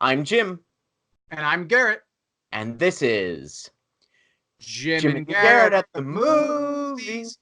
I'm Jim, And I'm Garrett. and this is Jim Jim and and Garrett Garrett at at the the movies. movies.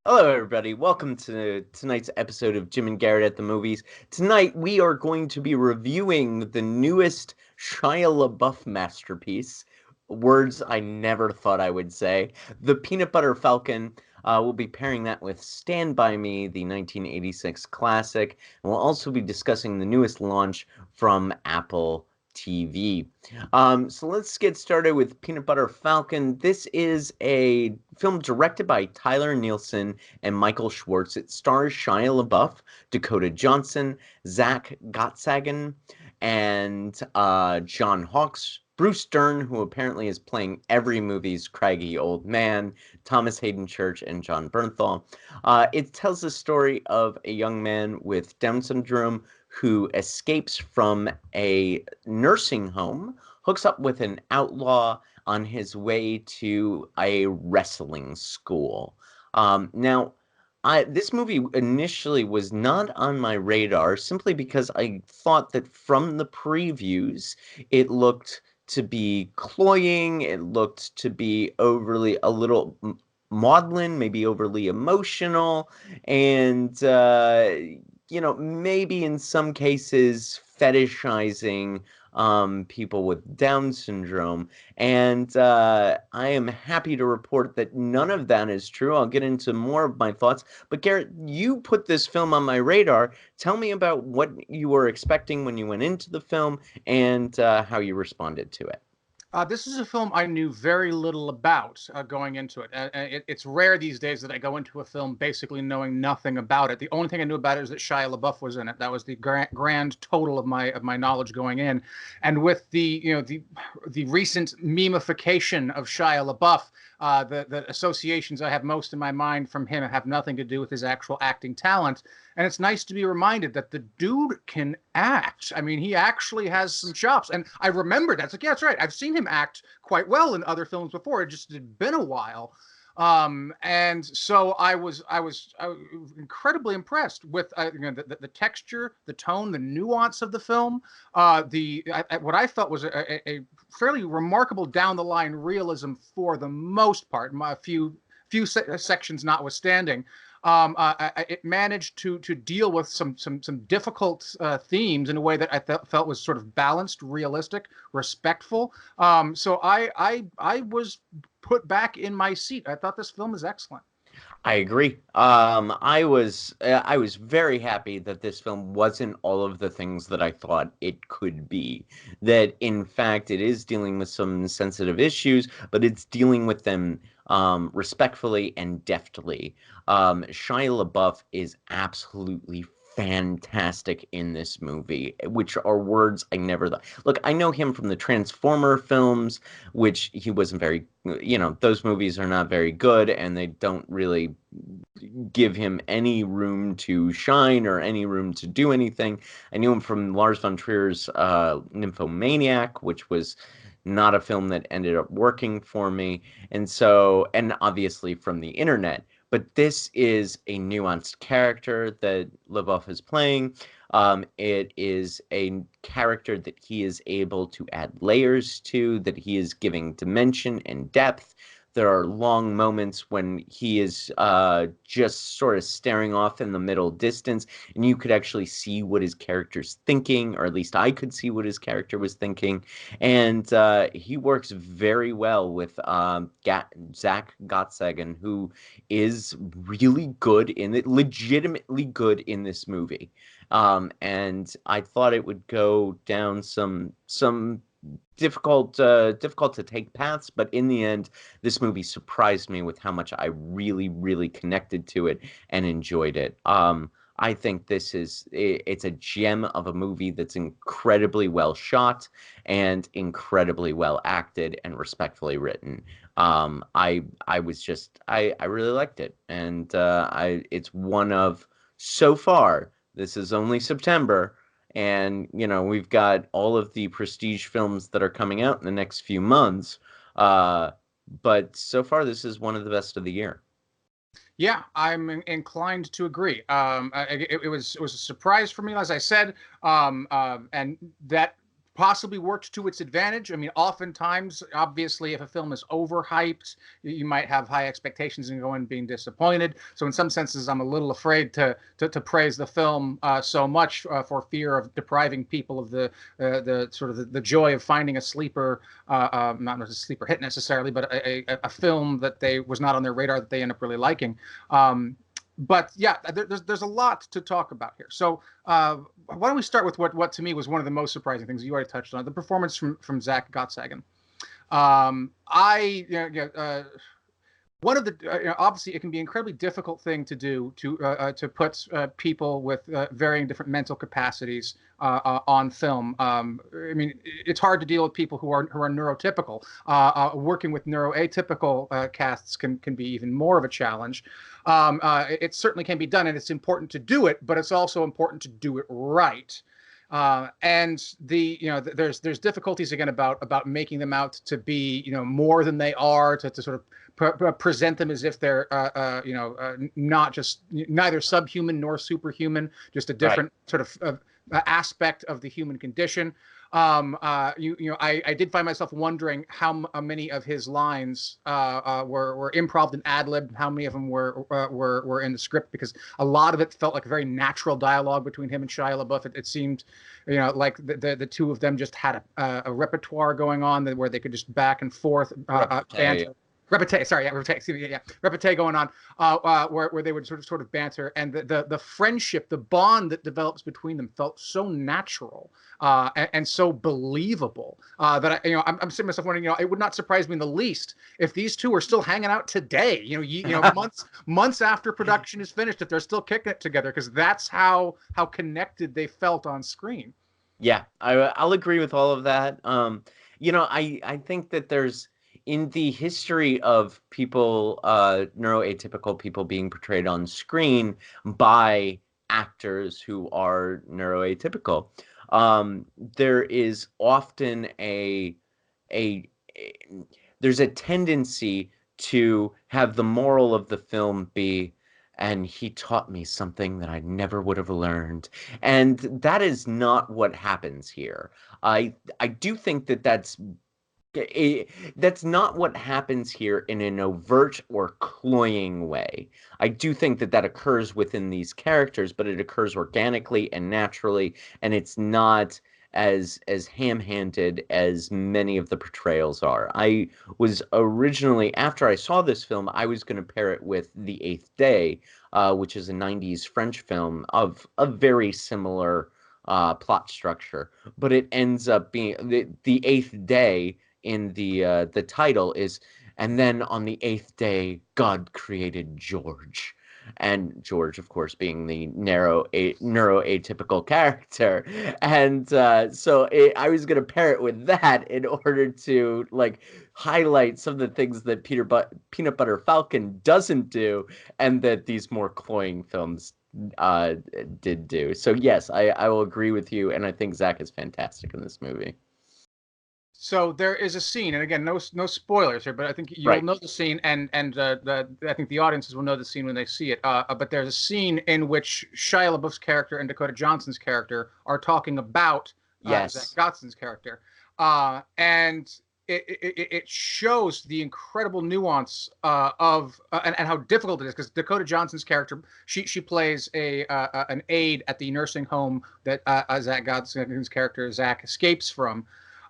Hello, everybody. Welcome to tonight's episode of Jim and Garrett at the movies. Tonight, we are going to be reviewing the newest Shia LaBeouf masterpiece. Words I never thought I would say. The Peanut Butter Falcon. We'll be pairing that with Stand By Me, the 1986 classic. And we'll also be discussing the newest launch from Apple TV. So let's get started with Peanut Butter Falcon. This is a film directed by Tyler Nielsen and Michael Schwartz. It stars Shia LaBeouf, Dakota Johnson, Zach Gottsagen, and John Hawkes. Bruce Dern, who apparently is playing every movie's craggy old man, Thomas Hayden Church, and John Bernthal. It tells the story of a young man with Down syndrome who escapes from a nursing home, hooks up with an outlaw on his way to a wrestling school. Now, this movie initially was not on my radar simply because I thought that from the previews, it looked to be cloying, it looked to be overly a little maudlin, maybe overly emotional, and maybe in some cases fetishizing people with Down syndrome. And I am happy to report that none of that is true. I'll get into more of my thoughts. But Garrett, you put this film on my radar. Tell me about what you were expecting when you went into the film and how you responded to it. This is a film I knew very little about going into it. It's rare these days that I go into a film basically knowing nothing about it. The only thing I knew about it is that Shia LaBeouf was in it. That was the grand total of my knowledge going in. And with the recent memification of Shia LaBeouf, the associations I have most in my mind from him have nothing to do with his actual acting talent. And it's nice to be reminded that the dude can act. I mean, he actually has some chops. And I remember that. It's like, yeah, that's right. I've seen him act quite well in other films before. It just had been a while. And so I was incredibly impressed with the texture, the tone, the nuance of the film. What I felt was a fairly remarkable down the line realism for the most part. A few sections notwithstanding. It managed to deal with some difficult themes in a way that I felt was sort of balanced, realistic, respectful. So I was put back in my seat. I thought this film is excellent. I agree. I was very happy that this film wasn't all of the things that I thought it could be. That in fact it is dealing with some sensitive issues, but it's dealing with them respectfully and deftly. Shia LaBeouf is absolutely fantastic in this movie, which are words I never thought. Look, I know him from the Transformer films, which he wasn't very, those movies are not very good, and they don't really give him any room to shine or any room to do anything. I knew him from Lars von Trier's Nymphomaniac, which was not a film that ended up working for me. And obviously from the internet. But this is a nuanced character that LaBeouf is playing. It is a character that he is able to add layers to, that he is giving dimension and depth. There are long moments when he is just sort of staring off in the middle distance, and you could actually see what his character's thinking, or at least I could see what his character was thinking. And he works very well with Zach Gottsagen, who is really good in it, legitimately good in this movie. And I thought it would go down some difficult to take paths, but in the end, this movie surprised me with how much I really, really connected to it and enjoyed it. I think it's a gem of a movie that's incredibly well shot and incredibly well acted and respectfully written. I really liked it, and it's one of so far. This is only September, and we've got all of the prestige films that are coming out in the next few months. Uh, but so far, this is one of the best of the year. Yeah, I'm inclined to agree. It was a surprise for me, as I said, and that possibly worked to its advantage. I mean, oftentimes, obviously, if a film is overhyped, you might have high expectations and go in being disappointed. So in some senses, I'm a little afraid to praise the film so much for fear of depriving people of the sort of the joy of finding a sleeper, not a sleeper hit necessarily, but a film that they was not on their radar that they end up really liking. But yeah, there's a lot to talk about here. So why don't we start with what to me was one of the most surprising things you already touched on, the performance from Zach Gottsagen. One of the obviously it can be an incredibly difficult thing to do to put people with varying different mental capacities on film. I mean, it's hard to deal with people who are neurotypical. Working with neuroatypical casts can be even more of a challenge. It certainly can be done, and it's important to do it, but it's also important to do it right. And there's difficulties again about making them out to be more than they are, to sort of present them as if they're not just neither subhuman nor superhuman, just a different sort of aspect of the human condition. I did find myself wondering how many of his lines were improv and ad lib, how many of them were in the script, because a lot of it felt like a very natural dialogue between him and Shia Labeouf. It seemed, like the two of them just had a repertoire going on where they could just back and forth banter. Repartee, sorry, yeah, repartee, excuse me, yeah, repartee going on, where they would sort of banter, and the friendship, the bond that develops between them felt so natural and so believable that I'm sitting myself wondering, it would not surprise me in the least if these two are still hanging out today, months after production is finished, if they're still kicking it together, because that's how connected they felt on screen. Yeah, I'll agree with all of that. I think that there's in the history of people, neuroatypical people being portrayed on screen by actors who are neuroatypical, there is often a there's a tendency to have the moral of the film be, and he taught me something that I never would have learned. And that is not what happens here. I do think that that's not what happens here in an overt or cloying way. I do think that occurs within these characters, but it occurs organically and naturally, and it's not as ham-handed as many of the portrayals are. I was originally, after I saw this film, I was going to pair it with The Eighth Day, which is a 90s French film of a very similar plot structure, but it ends up being the Eighth Day in the title is, and then on the eighth day, God created George. And George, of course, being the neuroatypical character. And I was going to pair it with that in order to highlight some of the things that Peanut Butter Falcon doesn't do, and that these more cloying films did do. So yes, I will agree with you, and I think Zach is fantastic in this movie. So there is a scene, and again, no spoilers here, but I think you'll know the scene, and I think the audiences will know the scene when they see it. But there's a scene in which Shia LaBeouf's character and Dakota Johnson's character are talking about Zach Gottson's character, and it shows the incredible nuance of and how difficult it is, because Dakota Johnson's character, she plays an aide at the nursing home that Zach Gottson's character Zach escapes from.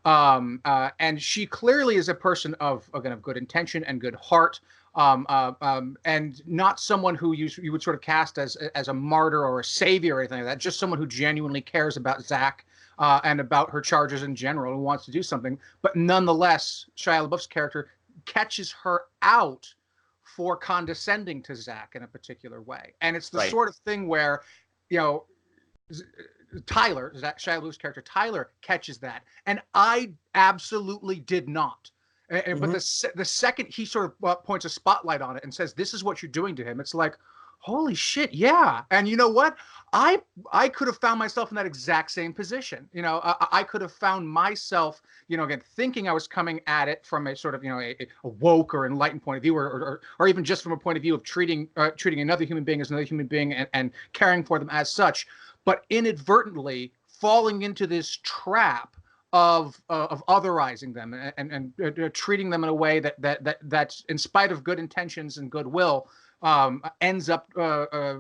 And she clearly is a person of good intention and good heart, and not someone who you would sort of cast as a martyr or a savior or anything like that. Just someone who genuinely cares about Zach and about her charges in general and wants to do something. But nonetheless, Shia LaBeouf's character catches her out for condescending to Zach in a particular way, and it's the sort of thing where, Tyler, Shia LaBeouf's character, Tyler, catches that, and I absolutely did not. But the second he sort of points a spotlight on it and says, "This is what you're doing to him," it's like, holy shit, yeah. And you know what? I could have found myself in that exact same position. I could have found myself, again, thinking I was coming at it from a sort of, a woke or enlightened point of view, or even just from a point of view of treating another human being as another human being and caring for them as such, but inadvertently falling into this trap of otherizing them and treating them in a way that's in spite of good intentions and goodwill, ends up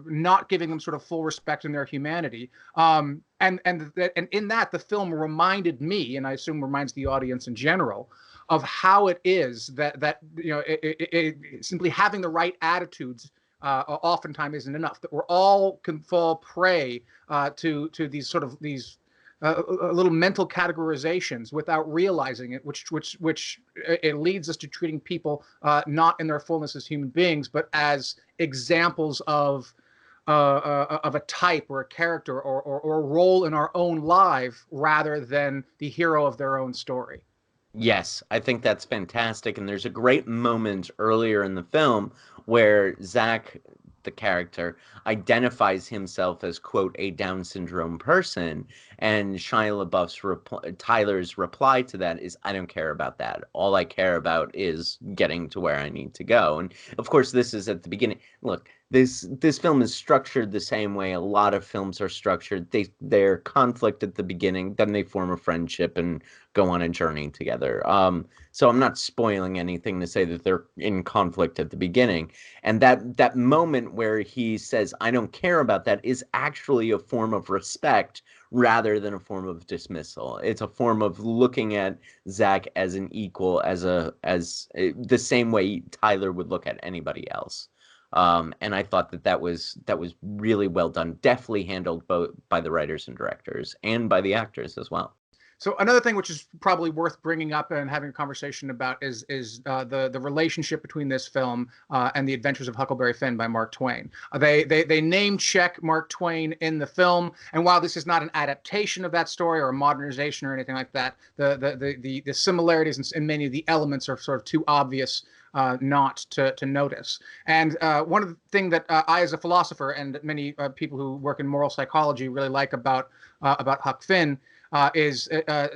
not giving them sort of full respect in their humanity. And in that, the film reminded me, and I assume reminds the audience in general, of how it is that simply having the right attitudes oftentimes isn't enough. That we're all can fall prey to these little mental categorizations without realizing it, which it leads us to treating people not in their fullness as human beings, but as examples of a type or a character or a role in our own life rather than the hero of their own story. Yes, I think that's fantastic. And there's a great moment earlier in the film where Zach, the character, identifies himself as, quote, a Down syndrome person. And Tyler's reply to that is, I don't care about that. All I care about is getting to where I need to go. And of course, this is at the beginning. Look, this film is structured the same way a lot of films are structured. They're conflict at the beginning, then they form a friendship and go on a journey together. So I'm not spoiling anything to say that they're in conflict at the beginning. And that moment where he says, I don't care about that, is actually a form of respect rather than a form of dismissal. It's a form of looking at Zach as an equal, as the same way Tyler would look at anybody else. And I thought that was really well done. Definitely handled both by the writers and directors and by the actors as well. So another thing which is probably worth bringing up and having a conversation about is the relationship between this film and The Adventures of Huckleberry Finn by Mark Twain. They name check Mark Twain in the film, and while this is not an adaptation of that story or a modernization or anything like that, the similarities in many of the elements are sort of too obvious not to notice. And one of the things that I, as a philosopher, and many people who work in moral psychology really like about Huck Finn is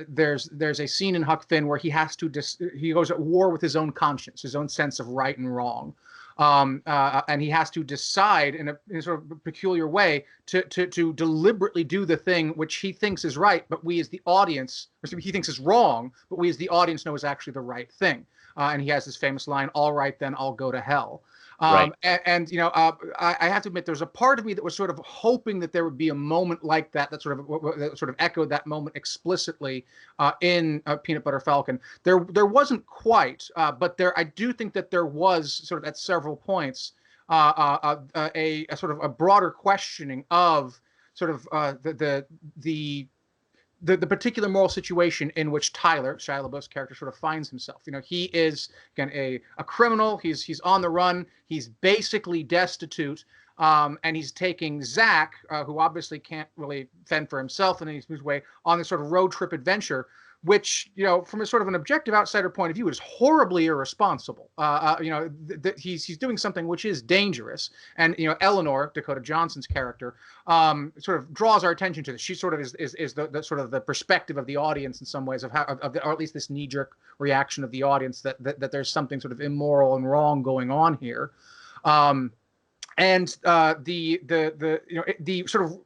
there's a scene in Huck Finn where he goes at war with his own conscience, his own sense of right and wrong. And he has to decide in a sort of peculiar way to deliberately do the thing which he thinks is right, but we as the audience, or he thinks is wrong, but we as the audience know is actually the right thing. And he has this famous line, "All right, then I'll go to hell." Right. I have to admit, there's a part of me that was sort of hoping that there would be a moment like that sort of echoed that moment explicitly in Peanut Butter Falcon. There wasn't quite, but I do think that there was sort of at several points a sort of a broader questioning of sort of the particular moral situation in which Tyler, Shia Labeouf's character, sort of finds himself. He is, again, a criminal. He's on the run. He's basically destitute. And he's taking Zach, who obviously can't really fend for himself, and he's moved away on this sort of road trip adventure, which, from a sort of an objective outsider point of view, is horribly irresponsible. He's doing something which is dangerous. And, Eleanor, Dakota Johnson's character, sort of draws our attention to this. She sort of is the sort of the perspective of the audience in some ways or at least this knee-jerk reaction of the audience that there's something sort of immoral and wrong going on here. And the sort of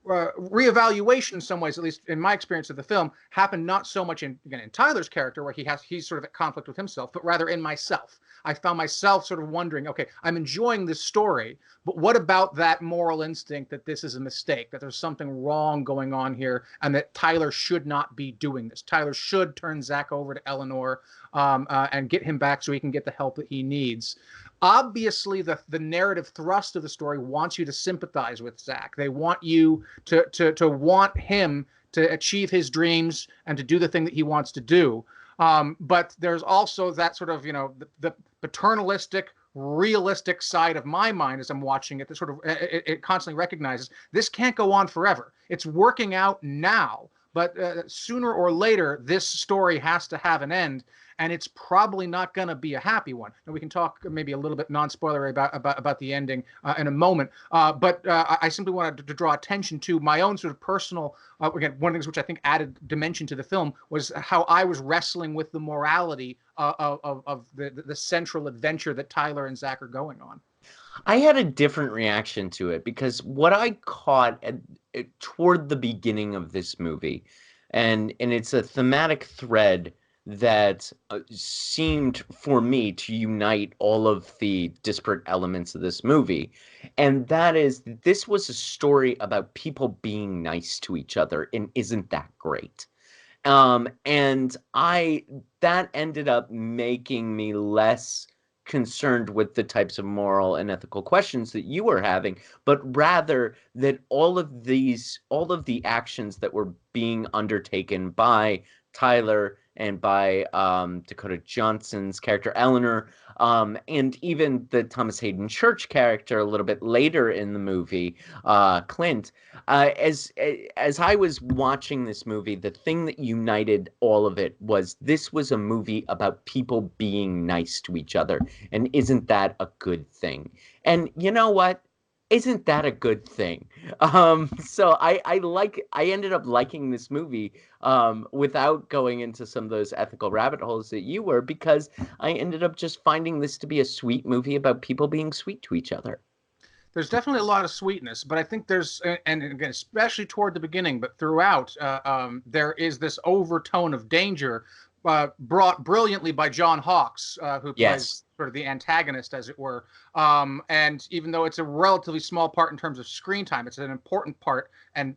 reevaluation in some ways, at least in my experience of the film, happened not so much in Tyler's character, where he's sort of at conflict with himself, but rather in myself. I found myself sort of wondering, okay, I'm enjoying this story, but what about that moral instinct that this is a mistake, that there's something wrong going on here, and that Tyler should not be doing this. Tyler should turn Zach over to Eleanor and get him back so he can get the help that he needs. Obviously, the narrative thrust of the story wants you to sympathize with Zach. They want you to want him to achieve his dreams and to do the thing that he wants to do. But there's also that sort of, the paternalistic, realistic side of my mind as I'm watching it that sort of it constantly recognizes this can't go on forever. It's working out now, but sooner or later, this story has to have an end. And it's probably not going to be a happy one. And we can talk maybe a little bit non-spoilery about the ending in a moment. But I simply wanted to draw attention to my own sort of personal, again, one of the things which I think added dimension to the film was how I was wrestling with the morality of the central adventure that Tyler and Zach are going on. I had a different reaction to it, because what I caught toward the beginning of this movie, was that Tyler was and it's a thematic thread that seemed for me to unite all of the disparate elements of this movie. And that is, this was a story about people being nice to each other, and isn't that great? And I that ended up making me less concerned with the types of moral and ethical questions that you were having, but rather that all of the actions that were being undertaken by Tyler and by Dakota Johnson's character Eleanor, and even the Thomas Hayden Church character a little bit later in the movie, Clint, as I was watching this movie, the thing that united all of it was this was a movie about people being nice to each other, and isn't that a good thing? And you know what? Isn't that a good thing? So I ended up liking this movie without going into some of those ethical rabbit holes that you were, because I ended up just finding this to be a sweet movie about people being sweet to each other. There's definitely a lot of sweetness, but I think there's, and again, especially toward the beginning, but throughout, there is this overtone of danger brought brilliantly by John Hawkes, who plays Yes. sort of the antagonist, as it were. And even though it's a relatively small part in terms of screen time, it's an important part, and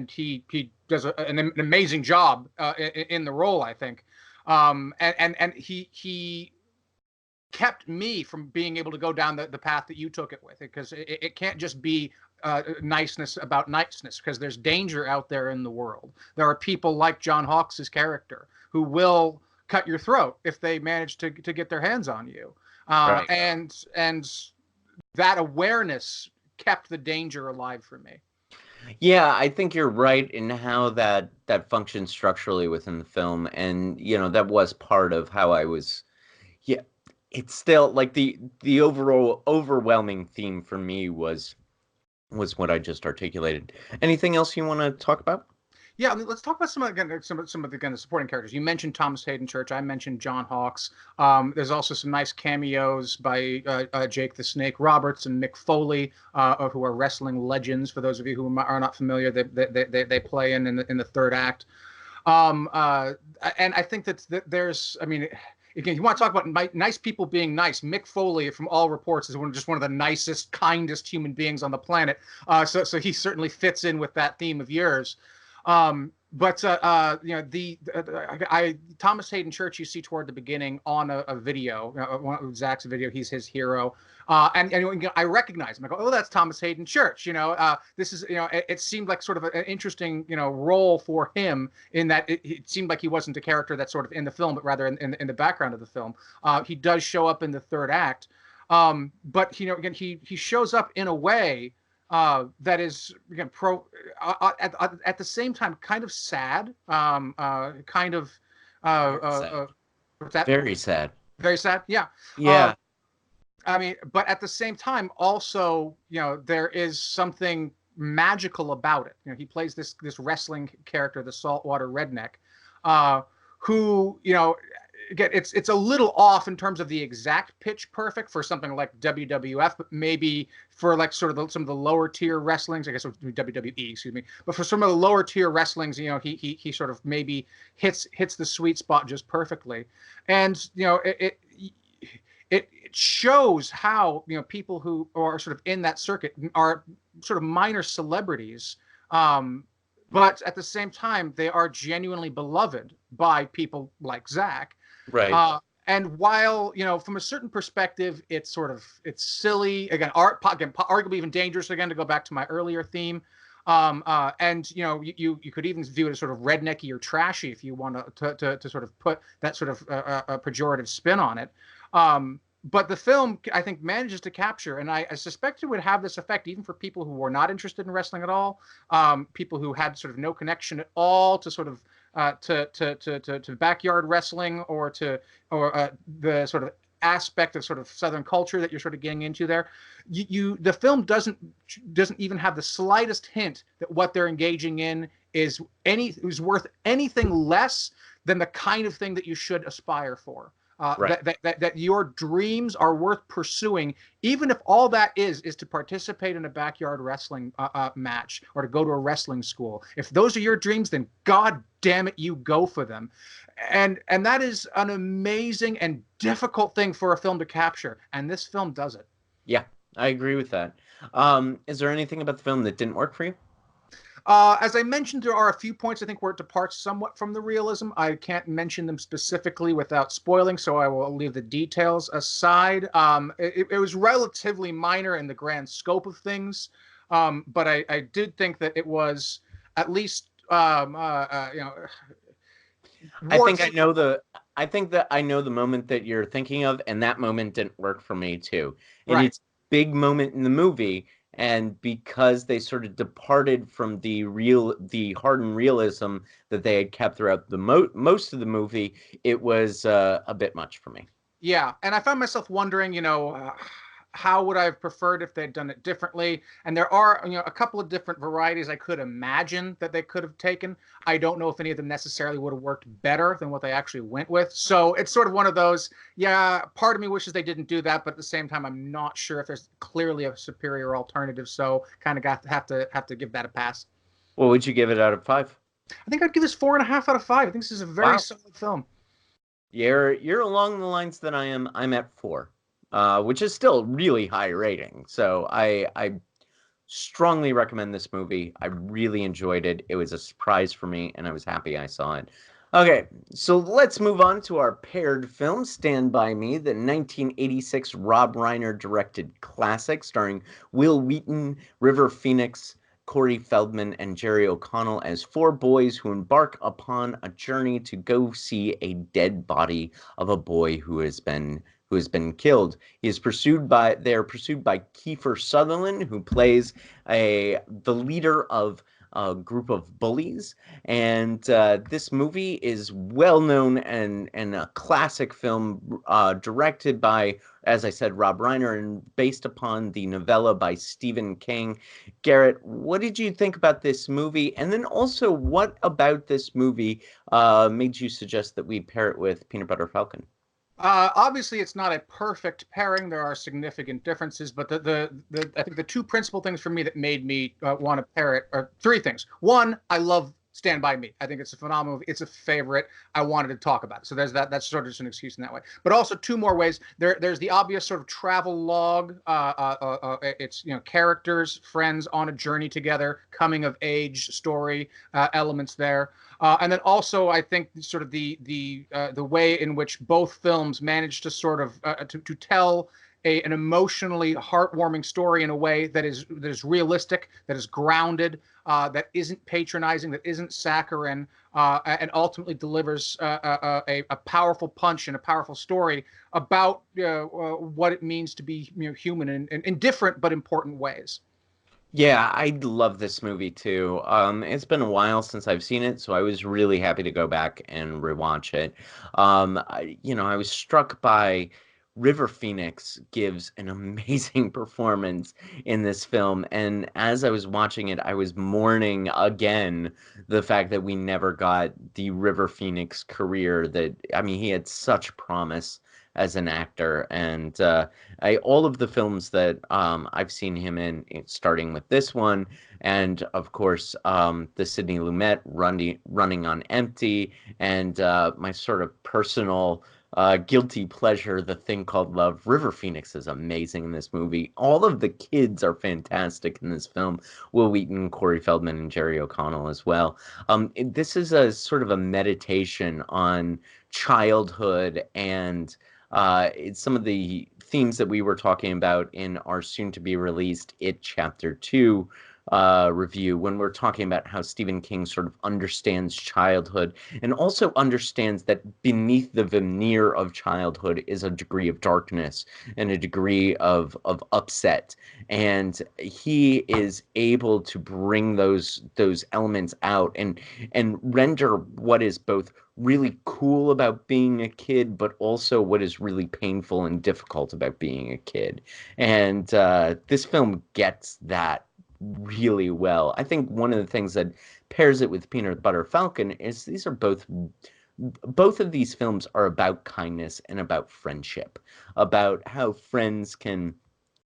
he does an amazing job in the role, I think. And he kept me from being able to go down the path that you took it with, because it can't just be niceness about niceness, because there's danger out there in the world. There are people like John Hawkes' character who will cut your throat if they manage to get their hands on you. Right. And that awareness kept the danger alive for me. Yeah, I think you're right in how that functions structurally within the film, and that was part of how I was. Yeah, it's still like the overall overwhelming theme for me was what I just articulated. Anything else you want to talk about? Yeah, I mean, let's talk about some of the again the supporting characters. You mentioned Thomas Hayden Church. I mentioned John Hawkes. There's also some nice cameos by Jake the Snake Roberts and Mick Foley, who are wrestling legends. For those of you who are not familiar, they play in the third act. And I think that there's, I mean, again, you want to talk about nice people being nice. Mick Foley, from all reports, is just one of the nicest, kindest human beings on the planet. So he certainly fits in with that theme of yours. But Thomas Hayden Church, you see toward the beginning on a video, Zach's video. He's his hero, and I recognize him. I go, oh, that's Thomas Hayden Church. This is it seemed like sort of an interesting role for him, in that it seemed like he wasn't a character that's sort of in the film, but rather in the background of the film. He does show up in the third act, but again, he shows up in a way that is, again, at the same time kind of sad, kind of Very sad. what's that? Very sad. Very sad, yeah. Yeah. I mean, but at the same time, also, there is something magical about it. He plays this wrestling character, the saltwater redneck, who, again, it's a little off in terms of the exact pitch perfect for something like WWF, but maybe for like sort of some of the lower tier wrestlings, I guess it would be WWE, excuse me. But for some of the lower tier wrestlings, he sort of maybe hits the sweet spot just perfectly. And it shows how people who are sort of in that circuit are sort of minor celebrities, but at the same time they are genuinely beloved by people like Zach. Right. And while from a certain perspective, it's silly, again, arguably even dangerous, again, to go back to my earlier theme. And you could even view it as sort of rednecky or trashy if you want to sort of put that sort of a pejorative spin on it. But the film, I think, manages to capture, and I suspect it would have this effect even for people who were not interested in wrestling at all, people who had sort of no connection at all to sort of to backyard wrestling, or the sort of aspect of sort of Southern culture that you're sort of getting into there. The film doesn't even have the slightest hint that what they're engaging in is worth anything less than the kind of thing that you should aspire for. Right. That your dreams are worth pursuing, even if all that is to participate in a backyard wrestling match, or to go to a wrestling school. If those are your dreams, then God damn it, you go for them. And that is an amazing and difficult thing for a film to capture, and this film does it. Yeah, I agree with that. Is there anything about the film that didn't work for you? As I mentioned, there are a few points I think where it departs somewhat from the realism. I can't mention them specifically without spoiling, so I will leave the details aside. It was relatively minor in the grand scope of things, but I did think that it was at least I think I worth. know the I think that I know the moment that you're thinking of, and that moment didn't work for me too. And Right. it's a big moment in the movie, and because they sort of departed from the hardened realism that they had kept throughout the most of the movie, it was a bit much for me. Yeah, and I found myself wondering, how would I have preferred if they'd done it differently? And there are, a couple of different varieties I could imagine that they could have taken. I don't know if any of them necessarily would have worked better than what they actually went with. So it's sort of one of those, yeah, part of me wishes they didn't do that, but at the same time, I'm not sure if there's clearly a superior alternative. So kind of got to have to give that a pass. What would you give it out of five? I think I'd give this 4.5 out of 5. I think this is a very Wow. solid film. You're along the lines that I am. I'm at four, which is still really high rating. So I strongly recommend this movie. I really enjoyed it. It was a surprise for me, and I was happy I saw it. Okay, so let's move on to our paired film, Stand By Me, the 1986 Rob Reiner directed classic starring Will Wheaton, River Phoenix, Corey Feldman, and Jerry O'Connell as four boys who embark upon a journey to go see a dead body of a boy who has been killed. They are pursued by Kiefer Sutherland, who plays the leader of a group of bullies. And this movie is well known and a classic film directed by, as I said, Rob Reiner, and based upon the novella by Stephen King. Garrett, what did you think about this movie? And then also, what about this movie made you suggest that we pair it with Peanut Butter Falcon? Obviously, it's not a perfect pairing. There are significant differences, but the I think the two principal things for me that made me want to pair it are three things. One, I love Stand By Me. I think it's a phenomenal movie. It's a favorite. I wanted to talk about it. So there's that. That's sort of just an excuse in that way. But also two more ways. There's the obvious sort of travel log. It's characters, friends on a journey together, coming of age story elements there. And then also, I think sort of the way in which both films managed to sort of to tell an emotionally heartwarming story in a way that is realistic, that is grounded, that isn't patronizing, that isn't saccharine, and ultimately delivers a powerful punch and a powerful story about what it means to be human in different but important ways. Yeah, I love this movie too. It's been a while since I've seen it, so I was really happy to go back and rewatch it. I was struck by River Phoenix gives an amazing performance in this film, and as I was watching it, I was mourning again the fact that we never got the River Phoenix career that, I mean, he had such promise as an actor, and all of the films that I've seen him in, starting with this one, and of course the Sidney Lumet running on Empty, and my sort of personal guilty pleasure, The Thing Called Love. River Phoenix is amazing in this movie. All of the kids are fantastic in this film. Will Wheaton, Corey Feldman, and Jerry O'Connell as well. This is a sort of a meditation on childhood and it's some of the themes that we were talking about in our soon to be released It Chapter 2 review, when we're talking about how Stephen King sort of understands childhood and also understands that beneath the veneer of childhood is a degree of darkness and a degree of upset. And he is able to bring those elements out and render what is both really cool about being a kid, but also what is really painful and difficult about being a kid. And this film gets that really well. I think one of the things that pairs it with Peanut Butter Falcon is these are both of these films are about kindness and about friendship, about how friends can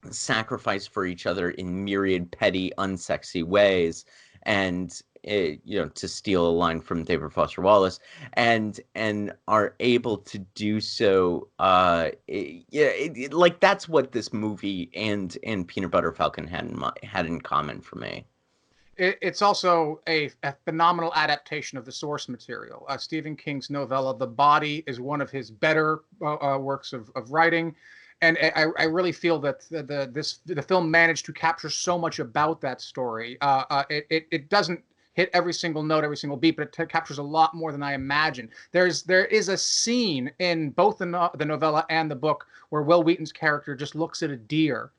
sacrifice for each other in myriad petty, unsexy ways. And to steal a line from David Foster Wallace, and are able to do so. Like that's what this movie and Peanut Butter Falcon had in common for me. It's also a phenomenal adaptation of the source material. Stephen King's novella *The Body* is one of his better works of writing, and I really feel that the film managed to capture so much about that story. It doesn't hit every single note, every single beat, but it captures a lot more than I imagined. There is a scene in both the novella and the book where Will Wheaton's character just looks at a deer.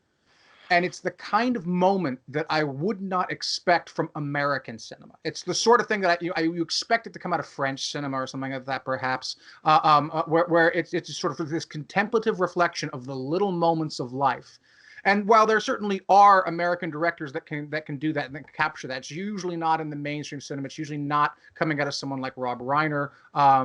And it's the kind of moment that I would not expect from American cinema. It's the sort of thing that you expect it to come out of French cinema or something like that, perhaps, where it's sort of this contemplative reflection of the little moments of life. And while there certainly are American directors that can do that and that can capture that, it's usually not in the mainstream cinema. It's usually not coming out of someone like Rob Reiner. I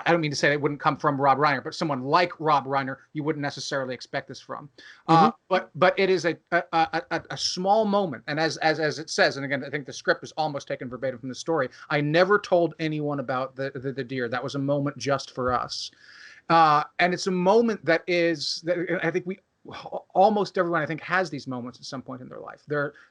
don't mean to say it wouldn't come from Rob Reiner, but someone like Rob Reiner, you wouldn't necessarily expect this from. Mm-hmm. But it is a small moment, and as it says, and again, I think the script is almost taken verbatim from the story. I never told anyone about the deer. That was a moment just for us. And it's a moment that I think almost everyone I think has these moments at some point in their life.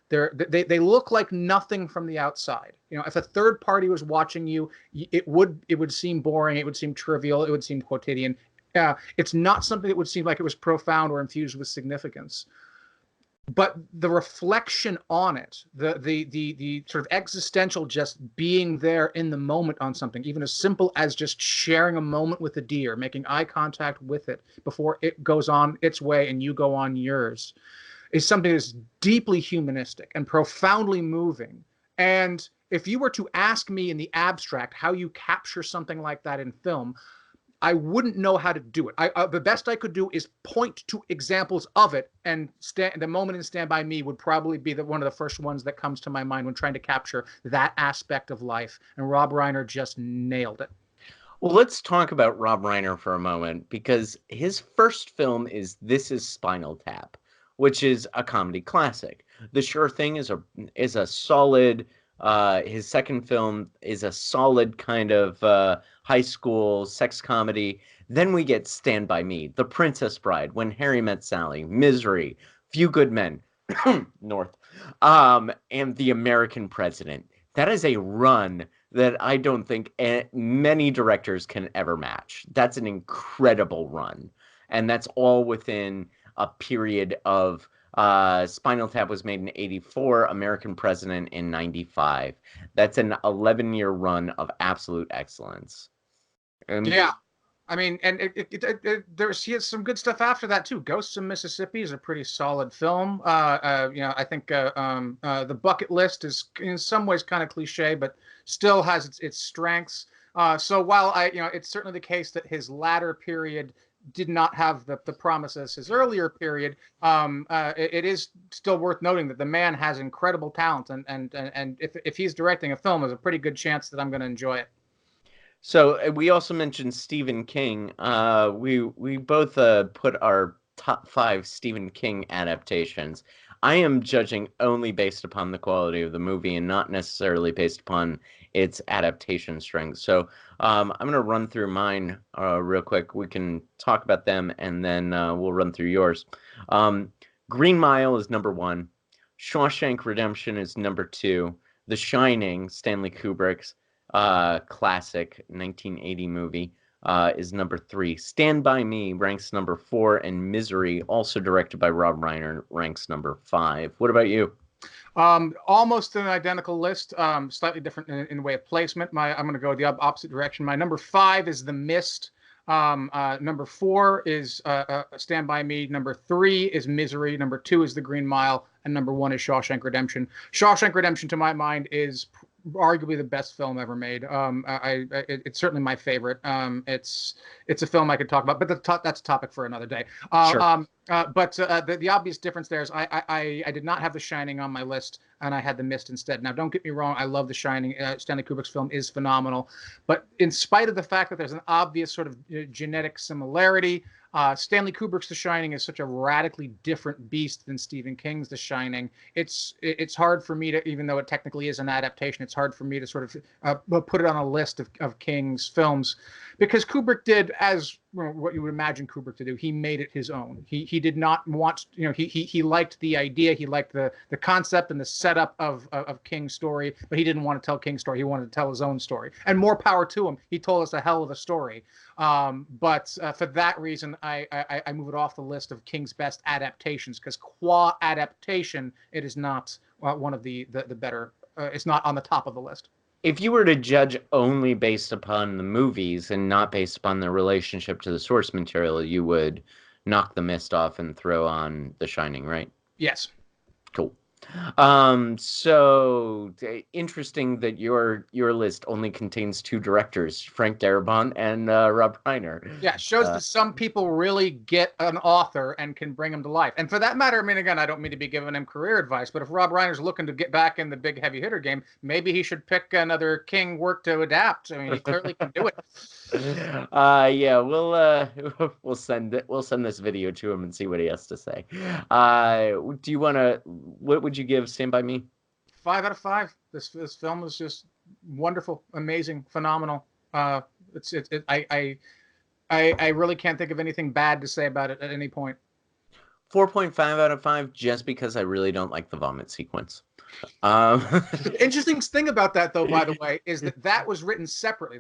They look like nothing from the outside. If a third party was watching you, it would seem boring. It would seem trivial. It would seem quotidian. It's not something that would seem like it was profound or infused with significance. But the reflection on it, the sort of existential just being there in the moment on something, even as simple as just sharing a moment with a deer, making eye contact with it before it goes on its way and you go on yours, is something that's deeply humanistic and profoundly moving. And if you were to ask me in the abstract how you capture something like that in film, I wouldn't know how to do it. The best I could do is point to examples of it, and the moment in Stand By Me would probably be one of the first ones that comes to my mind when trying to capture that aspect of life. And Rob Reiner just nailed it. Well, let's talk about Rob Reiner for a moment, because his first film is This Is Spinal Tap, which is a comedy classic. The Sure Thing is a solid. His second film is a solid kind of high school sex comedy. Then we get Stand By Me, The Princess Bride, When Harry Met Sally, Misery, Few Good Men, North, and The American President. That is a run that I don't think many directors can ever match. That's an incredible run. And that's all within a period of Spinal Tap was made in 1984, American President in 1995. That's an 11-year run of absolute excellence. Yeah. I mean, and he has some good stuff after that too. Ghosts of Mississippi is a pretty solid film. I think The Bucket List is in some ways kind of cliche, but still has its strengths. So while it's certainly the case that his latter period did not have the promise as his earlier period, it is still worth noting that the man has incredible talent, and if he's directing a film, there's a pretty good chance that I'm going to enjoy it. So we also mentioned Stephen King. We both put our top 5 Stephen King adaptations. I am judging only based upon the quality of the movie and not necessarily based upon its adaptation strength. So I'm going to run through mine real quick. We can talk about them, and then we'll run through yours. Green Mile is number 1. Shawshank Redemption is number 2. The Shining, Stanley Kubrick's classic 1980 movie, is number 3. Stand By Me ranks number 4, and Misery, also directed by Rob Reiner, ranks number 5. What about you? Almost an identical list, slightly different in the way of placement. I'm going to go the opposite direction. My number 5 is The Mist. Number 4 is Stand By Me. Number 3 is Misery. Number 2 is The Green Mile. And number 1 is Shawshank Redemption. Shawshank Redemption, to my mind, is arguably the best film ever made. It's certainly my favorite. It's a film I could talk about, but that's a topic for another day. Sure. But the obvious difference there is I did not have The Shining on my list, and I had The Mist instead. Now, don't get me wrong, I love The Shining. Stanley Kubrick's film is phenomenal, but in spite of the fact that there's an obvious sort of genetic similarity, Stanley Kubrick's The Shining is such a radically different beast than Stephen King's The Shining. It's hard for me to, even though it technically is an adaptation, it's hard for me to sort of put it on a list of King's films, because Kubrick did as what you would imagine Kubrick to do. He made it his own. He did not want, he liked the idea, he liked the concept and the setup of King's story, but he didn't want to tell King's story. He wanted to tell his own story, and more power to him. He told us a hell of a story. But for that reason, I move it off the list of King's best adaptations, because qua adaptation, it is not one of the better. It's not on the top of the list. If you were to judge only based upon the movies and not based upon the relationship to the source material, you would knock The Mist off and throw on The Shining, right? Yes. Cool. So interesting that your list only contains 2 directors, Frank Darabont and Rob Reiner. Yeah, shows that some people really get an author and can bring him to life. And for that matter, I mean, again, I don't mean to be giving him career advice, but if Rob Reiner's looking to get back in the big heavy hitter game, maybe he should pick another King work to adapt. I mean, he clearly can do it. Yeah, we'll send this video to him and see what he has to say. Do you want to? What would you give Stand By Me? 5 out of 5. This film is just wonderful, amazing, phenomenal. I really can't think of anything bad to say about it at any point. 4.5 out of 5, just because I really don't like the vomit sequence. The interesting thing about that, though, by the way, is that was written separately.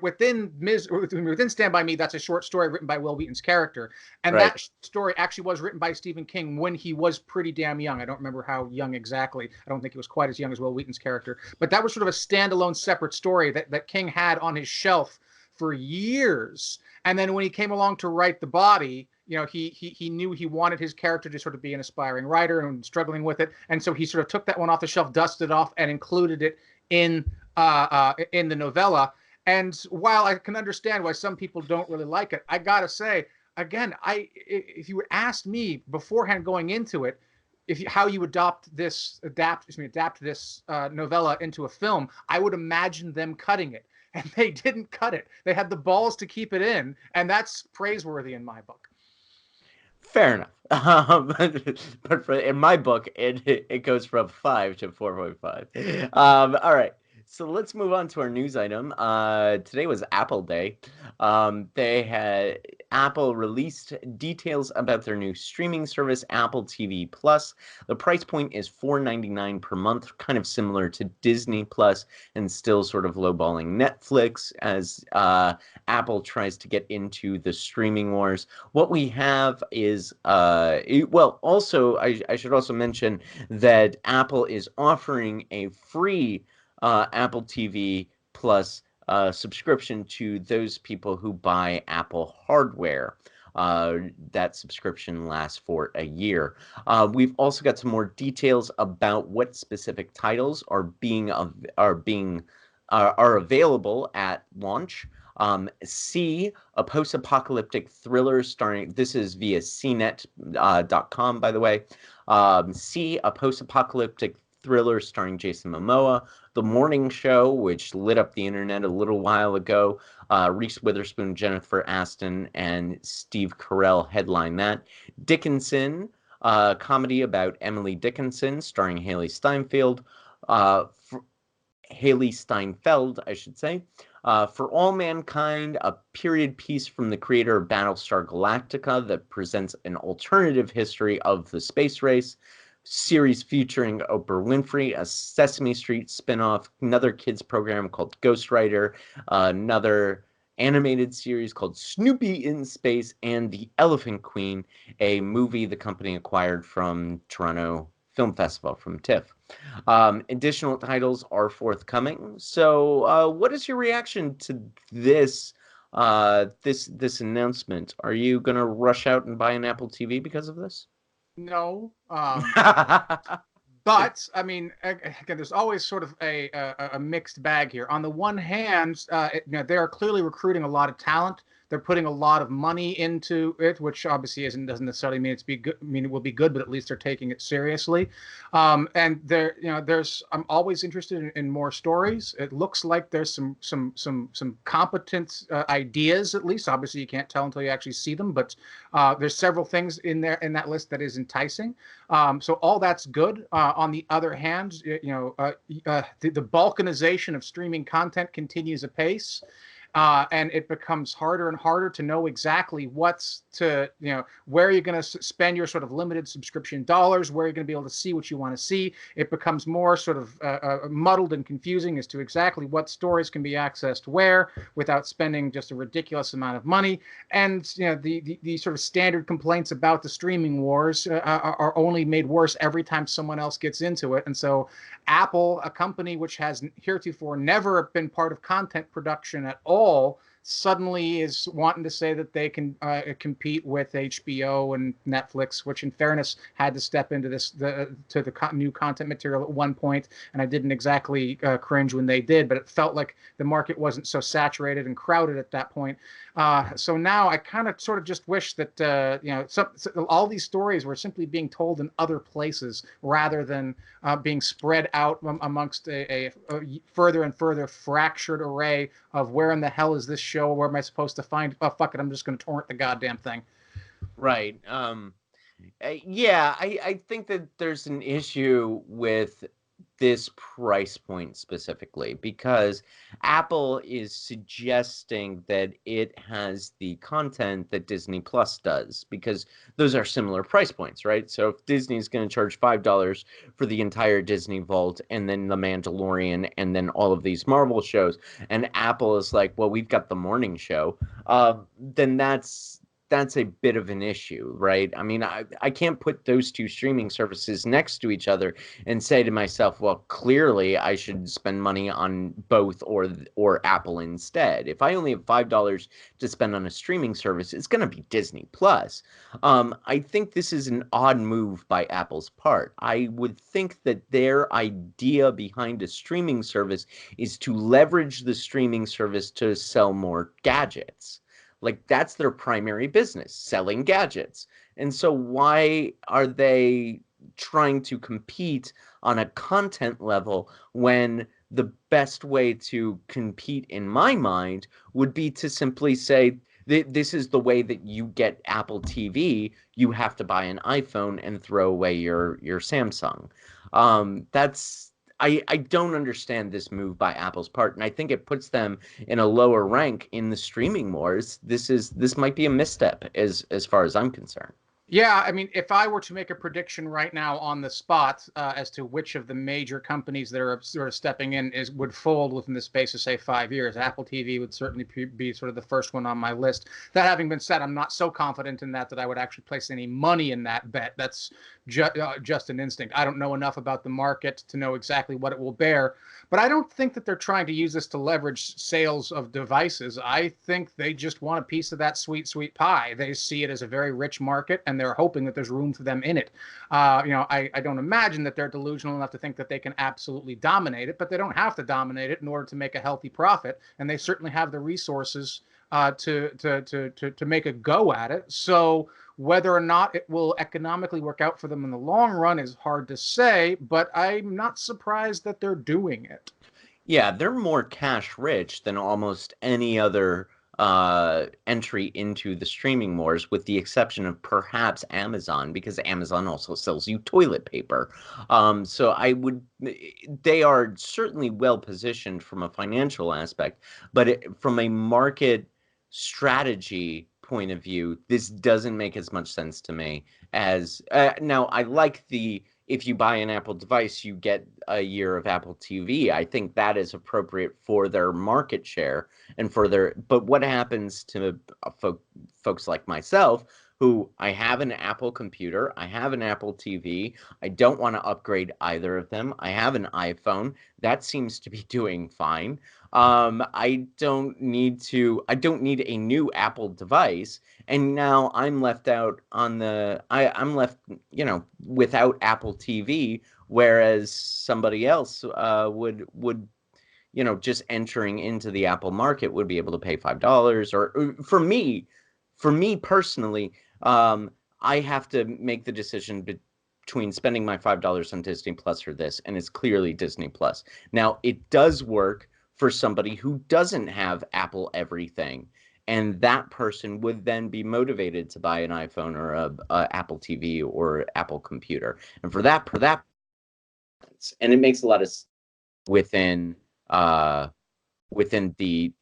Within Stand By Me, that's a short story written by Will Wheaton's character, and right. That story actually was written by Stephen King when he was pretty damn young. I don't remember how young exactly. I don't think he was quite as young as Will Wheaton's character, but that was sort of a standalone, separate story that King had on his shelf for years. And then when he came along to write The Body, he knew he wanted his character to sort of be an aspiring writer and struggling with it, and so he sort of took that one off the shelf, dusted it off, and included it in the novella. And while I can understand why some people don't really like it, I gotta say, again, if you would ask me beforehand going into it, how you adapt this novella into a film, I would imagine them cutting it, and they didn't cut it. They had the balls to keep it in, and that's praiseworthy in my book. Fair enough. But in my book, it goes from 5 to 4.5. All right. So let's move on to our news item. Today was Apple Day. Apple released details about their new streaming service, Apple TV Plus. The price point is $4.99 per month, kind of similar to Disney Plus, and still sort of lowballing Netflix as Apple tries to get into the streaming wars. What we have is, I should also mention that Apple is offering a free Apple TV Plus subscription to those people who buy Apple hardware. That subscription lasts for a year. We've also got some more details about what specific titles are available at launch. C, a post-apocalyptic thriller starring, this is via cnet.com, by the way. C, a post-apocalyptic thriller starring Jason Momoa. The Morning Show, which lit up the internet a little while ago. Reese Witherspoon, Jennifer Aston, and Steve Carell headline that. Dickinson, a comedy about Emily Dickinson, starring Haley Steinfeld. Haley Steinfeld, I should say. For All Mankind, a period piece from the creator of Battlestar Galactica that presents an alternative history of the space race. Series featuring Oprah Winfrey, a Sesame Street spinoff, another kids program called Ghostwriter, another animated series called Snoopy in Space, and The Elephant Queen, a movie the company acquired from Toronto Film Festival, from TIFF. Additional titles are forthcoming. So what is your reaction to this announcement? Are you going to rush out and buy an Apple TV because of this? No. But I mean, again, there's always sort of a mixed bag here. On the one hand, they are clearly recruiting a lot of talent They're putting a lot of money into it, which obviously doesn't necessarily mean it will be good, but at least they're taking it seriously. And I'm always interested in more stories. It looks like there's some competent ideas, at least. Obviously, you can't tell until you actually see them, but there's several things in there in that list that is enticing. So all that's good. On the other hand, the balkanization of streaming content continues apace. And it becomes harder and harder to know exactly where you're going to spend your sort of limited subscription dollars, where you're going to be able to see what you want to see. It becomes more sort of muddled and confusing as to exactly what stories can be accessed where without spending just a ridiculous amount of money. And the sort of standard complaints about the streaming wars are only made worse every time someone else gets into it. And so Apple, a company which has heretofore never been part of content production at all, suddenly is wanting to say that they can compete with HBO and Netflix, which, in fairness, had to step into the new content material at one point, and I didn't exactly cringe when they did, but it felt like the market wasn't so saturated and crowded at that point. So now I kind of sort of just wish that all these stories were simply being told in other places rather than being spread out amongst a further and further fractured array of where in the hell is this show? Where am I supposed to find? Oh, fuck it, I'm just going to torrent the goddamn thing. Right. Yeah, I think that there's an issue with this price point specifically because Apple is suggesting that it has the content that Disney Plus does because those are similar price points, right? So if Disney's going to charge $5 for the entire Disney Vault and then The Mandalorian and then all of these Marvel shows, and Apple is like, well, we've got the morning show, then that's a bit of an issue, right? I mean, I can't put those two streaming services next to each other and say to myself, well, clearly I should spend money on both or Apple instead. If I only have $5 to spend on a streaming service, it's going to be Disney Plus. I think this is an odd move by Apple's part. I would think that their idea behind a streaming service is to leverage the streaming service to sell more gadgets. Like that's their primary business, selling gadgets. And so why are they trying to compete on a content level when the best way to compete in my mind would be to simply say this is the way that you get Apple TV. You have to buy an iPhone and throw away your Samsung. That's I don't understand this move by Apple's part, and I think it puts them in a lower rank in the streaming wars. This might be a misstep as far as I'm concerned. Yeah, I mean, if I were to make a prediction right now on the spot as to which of the major companies that are sort of stepping in would fold within the space of, say, 5 years, Apple TV would certainly be sort of the first one on my list. That having been said, I'm not so confident in that I would actually place any money in that bet. That's just an instinct. I don't know enough about the market to know exactly what it will bear, but I don't think that they're trying to use this to leverage sales of devices. I think they just want a piece of that sweet, sweet pie. They see it as a very rich market, and they're hoping that there's room for them in it. I don't imagine that they're delusional enough to think that they can absolutely dominate it, but they don't have to dominate it in order to make a healthy profit, and they certainly have the resources to make a go at it. So whether or not it will economically work out for them in the long run is hard to say, but I'm not surprised that they're doing it. Yeah, they're more cash rich than almost any other entry into the streaming wars, with the exception of perhaps Amazon, because Amazon also sells you toilet paper. So they are certainly well positioned from a financial aspect, but from a market strategy point of view, this doesn't make as much sense to me as now. I like the if you buy an Apple device, you get a year of Apple TV. I think that is appropriate for their market share and for their. But what happens to folks like myself who I have an Apple computer, I have an Apple TV, I don't want to upgrade either of them. I have an iPhone that seems to be doing fine. I don't need a new Apple device, and now I'm left out on I'm left, without Apple TV, whereas somebody else would just entering into the Apple market would be able to pay $5. Or for me personally, I have to make the decision between spending my $5 on Disney Plus or this, and it's clearly Disney Plus. Now, it does work for somebody who doesn't have Apple everything, and that person would then be motivated to buy an iPhone or a Apple TV or Apple computer. And for that, and it makes a lot of sense within within the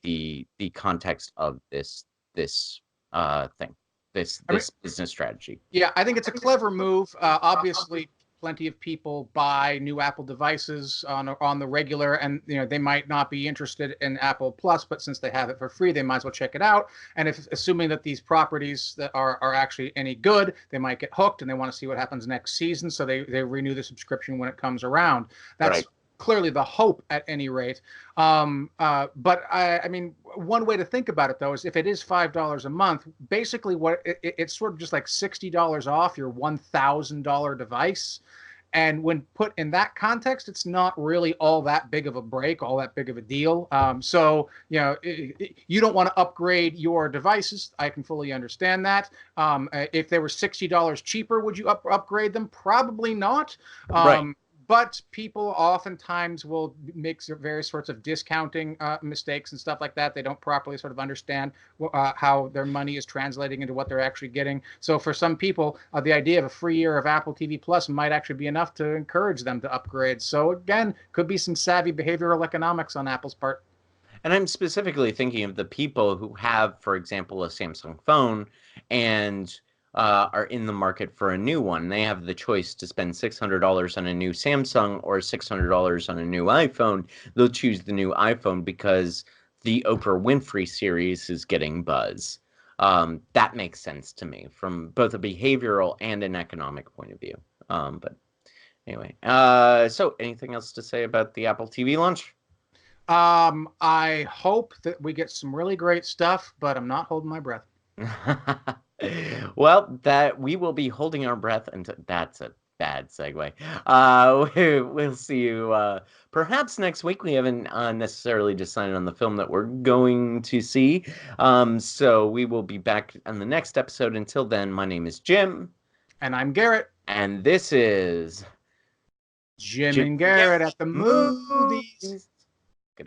context of this thing, this business strategy. Yeah, I think it's a clever move. Obviously, plenty of people buy new Apple devices on the regular, and they might not be interested in Apple Plus, but since they have it for free, they might as well check it out. And assuming that these properties that are actually any good, they might get hooked and they want to see what happens next season, so they renew the subscription when it comes around. That's right. Clearly the hope at any rate. But I mean, one way to think about it though is if it is $5 a month, basically what it's sort of just like $60 off your $1,000 device. And when put in that context, it's not really all that big of a break, all that big of a deal. So, you don't want to upgrade your devices. I can fully understand that. If they were $60 cheaper, would you upgrade them? Probably not. Right. But people oftentimes will make various sorts of discounting mistakes and stuff like that. They don't properly sort of understand how their money is translating into what they're actually getting. So for some people, the idea of a free year of Apple TV Plus might actually be enough to encourage them to upgrade. So again, could be some savvy behavioral economics on Apple's part. And I'm specifically thinking of the people who have, for example, a Samsung phone and are in the market for a new one. They have the choice to spend $600 on a new Samsung or $600 on a new iPhone. They'll choose the new iPhone because the Oprah Winfrey series is getting buzz. That makes sense to me from both a behavioral and an economic point of view. But anyway, so anything else to say about the Apple TV launch? I hope that we get some really great stuff, but I'm not holding my breath. Well, that we will be holding our breath until that's a bad segue. We'll see you perhaps next week. We haven't necessarily decided on the film that we're going to see. So we will be back on the next episode. Until then, my name is Jim. And I'm Garrett. And this is Jim and Garrett at the movies.